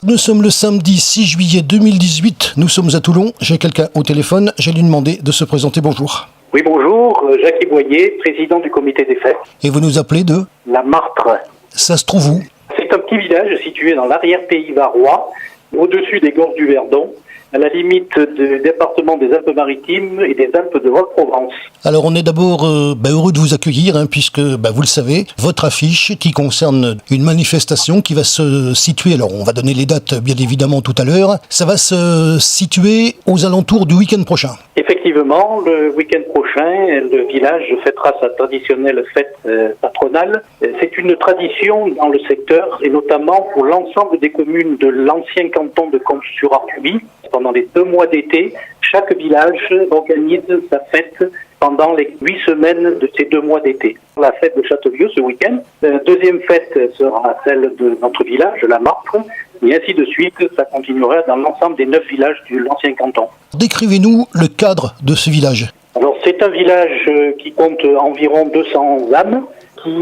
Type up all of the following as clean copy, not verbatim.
Nous sommes le samedi 6 juillet 2018, nous sommes à Toulon. J'ai quelqu'un au téléphone, j'ai lui demandé de se présenter. Bonjour. Oui, bonjour, Jacques Boyer, président du comité des fêtes. Et vous nous appelez de La Martre. Ça se trouve où? C'est un petit village situé dans l'arrière-pays varois, au-dessus des gorges du Verdon, à la limite du département des Alpes-Maritimes et des Alpes de Haute-Provence. Alors on est d'abord heureux de vous accueillir, puisque vous le savez, votre affiche qui concerne une manifestation qui va se situer, alors on va donner les dates bien évidemment tout à l'heure, ça va se situer aux alentours du week-end prochain. Effectivement, le week-end prochain, le village fêtera sa traditionnelle fête patronale. C'est une tradition dans le secteur et notamment pour l'ensemble des communes de l'ancien canton de Comps-sur-Artuby. Pendant les 2 mois d'été, chaque village organise sa fête pendant les 8 semaines de ces 2 mois d'été. La fête de Châteauvieux ce week-end. La deuxième fête sera celle de notre village, la Martre, et ainsi de suite, ça continuera dans l'ensemble des 9 villages de l'ancien canton. Décrivez-nous le cadre de ce village. Alors c'est un village qui compte environ 200 âmes, qui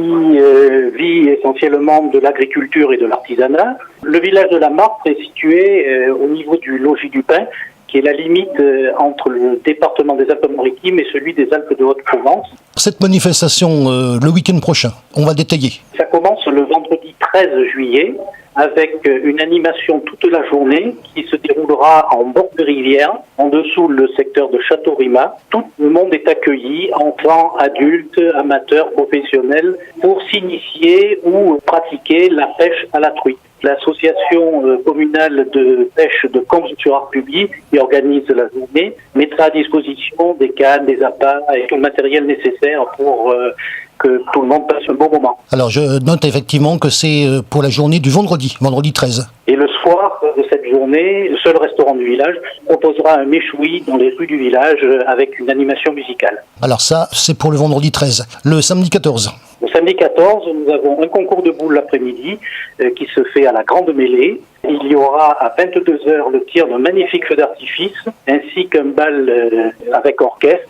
vit essentiellement de l'agriculture et de l'artisanat. Le village de la Martre est situé au niveau du logis du Pin, qui est la limite entre le département des Alpes-Maritimes et celui des Alpes de Haute-Provence. Cette manifestation, le week-end prochain, on va détailler. Ça commence le vendredi 13 juillet avec une animation toute la journée qui se déroulera en bord de rivière, en dessous le secteur de Château-Rimat. Tout le monde est accueilli, enfants, adultes, amateurs, professionnels, pour s'initier ou pratiquer la pêche à la truite. L'association communale de pêche de Comps-sur-Artuby, qui organise la journée, mettra à disposition des cannes, des appâts et tout le matériel nécessaire pour que tout le monde passe un bon moment. Alors je note effectivement que c'est pour la journée du vendredi 13. Et le soir de cette journée, le seul restaurant du village proposera un méchoui dans les rues du village avec une animation musicale. Alors ça, c'est pour le vendredi 13. Le samedi 14. Le samedi 14, nous avons un concours de boules l'après-midi qui se fait à la Grande Mêlée. Il y aura à 22h le tir d'un magnifique feu d'artifice ainsi qu'un bal avec orchestre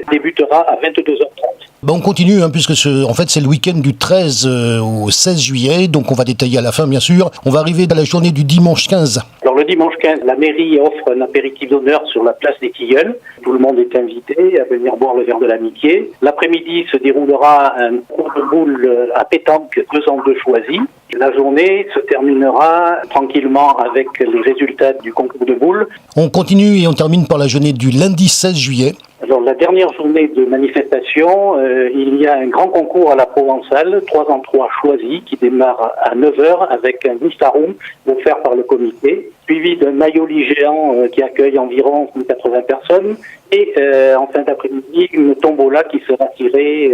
débutera à 22h30. On continue, puisque en fait c'est le week-end du 13 au 16 juillet, donc on va détailler à la fin bien sûr. On va arriver dans la journée du dimanche 15. Alors le dimanche 15, la mairie offre un apéritif d'honneur sur la place des Tilleuls. Tout le monde est invité à venir boire le verre de l'amitié. L'après-midi se déroulera un concours de boules à pétanque 2 en 2 choisis. La journée se terminera tranquillement avec les résultats du concours de boules. On continue et on termine par la journée du lundi 16 juillet. Alors la dernière journée de manifestation, il y a un grand concours à la Provençale, 3 en 3 choisis, qui démarre à 9h avec un mustaroum offert par le comité, suivi d'un maillot-lit géant qui accueille environ 80 personnes, et en fin d'après-midi, une tombola qui sera tirée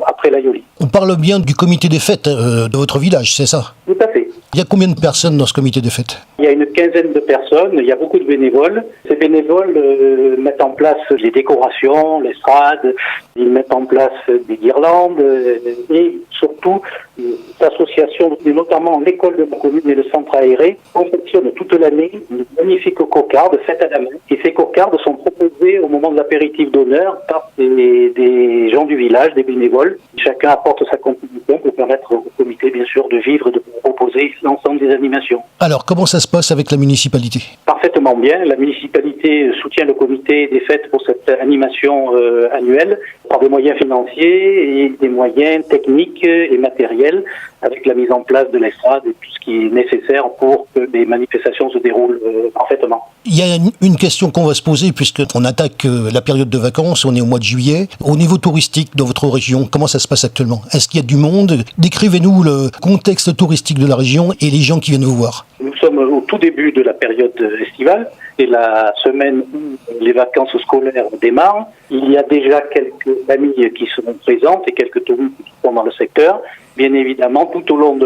après l'aïoli. On parle bien du comité des fêtes de votre village, c'est ça? Tout à fait. Il y a combien de personnes dans ce comité des fêtes? Il y a une quinzaine de personnes, il y a beaucoup de bénévoles. Ces bénévoles mettent en place les décorations, l'estrade, ils mettent en place des guirlandes et surtout l'association, notamment l'école de la commune et le centre aéré, confectionne toute l'année une magnifique cocarde faite à la main. Et ces cocardes sont proposées au moment de l'apéritif d'honneur par des gens du village, des bénévoles. Chacun apporte sa contribution pour permettre au comité, bien sûr, de vivre et de proposer l'ensemble des animations. Alors, comment ça se passe avec la municipalité? Parfaitement bien. La municipalité soutient le comité des fêtes pour cette animation annuelle par des moyens financiers et des moyens techniques et matériels avec la mise en place de l'estrade et tout ce qui est nécessaire pour que les manifestations se déroulent parfaitement. Il y a une question qu'on va se poser puisqu'on attaque la période de vacances, on est au mois de juillet. Au niveau touristique dans votre région, comment ça se passe actuellement? Est-ce qu'il y a du monde? Décrivez-nous le contexte touristique de la région et les gens qui viennent vous voir. Nous sommes au tout début de la période estivale. C'est la semaine où les vacances scolaires démarrent. Il y a déjà quelques familles qui seront présentes et quelques touristes qui sont dans le secteur. Bien évidemment, tout au long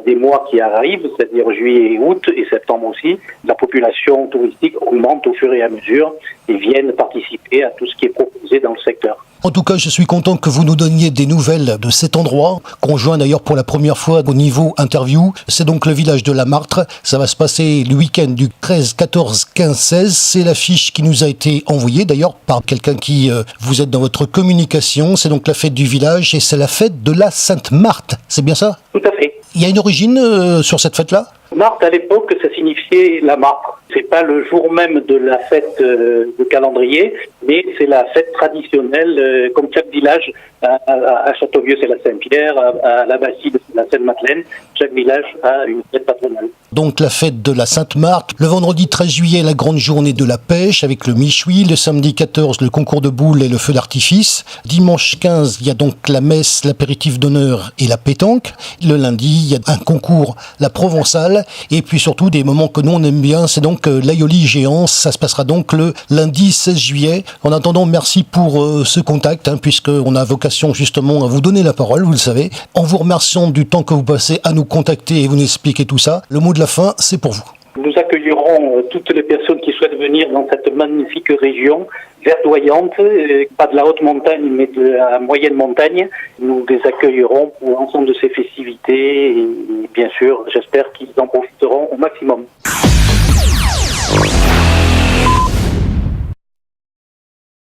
des mois qui arrivent, c'est-à-dire juillet et août et septembre aussi, la population touristique augmente au fur et à mesure et viennent participer à tout ce qui est proposé dans le secteur. En tout cas, je suis content que vous nous donniez des nouvelles de cet endroit, qu'on joint d'ailleurs pour la première fois au niveau interview. C'est donc le village de la Martre. Ça va se passer le week-end du 13, 14, 15, 16. C'est l'affiche qui nous a été envoyée d'ailleurs par quelqu'un qui vous êtes dans votre communication. C'est donc la fête du village et c'est la fête de la Sainte-Marthe. C'est bien ça? Tout à fait. Il y a une origine sur cette fête-là? Marthe, à l'époque, ça signifiait la martre. C'est pas le jour même de la fête de calendrier, mais c'est la fête traditionnelle, comme chaque village. À Châteauvieux, c'est la Saint-Pierre, à la Bastide, c'est la Sainte-Madeleine. Chaque village a une fête patronale. Donc la fête de la Sainte-Marthe, le vendredi 13 juillet, la grande journée de la pêche avec le michoui, le samedi 14, le concours de boules et le feu d'artifice. Dimanche 15, il y a donc la messe, l'apéritif d'honneur et la pétanque. Le lundi, il y a un concours, la provençale, et puis surtout des moments que nous on aime bien, c'est donc l'aïoli géant. Ça se passera donc le lundi 16 juillet. En attendant, merci pour ce contact, puisqu'on a vocation justement à vous donner la parole, vous le savez. En vous remerciant du temps que vous passez à nous contacter et vous expliquer tout ça, le mot de la fin, c'est pour vous. Nous accueillerons toutes les personnes qui souhaitent venir dans cette magnifique région verdoyante, pas de la haute montagne, mais de la moyenne montagne. Nous les accueillerons pour l'ensemble de ces festivités et bien sûr, j'espère qu'ils en profiteront au maximum.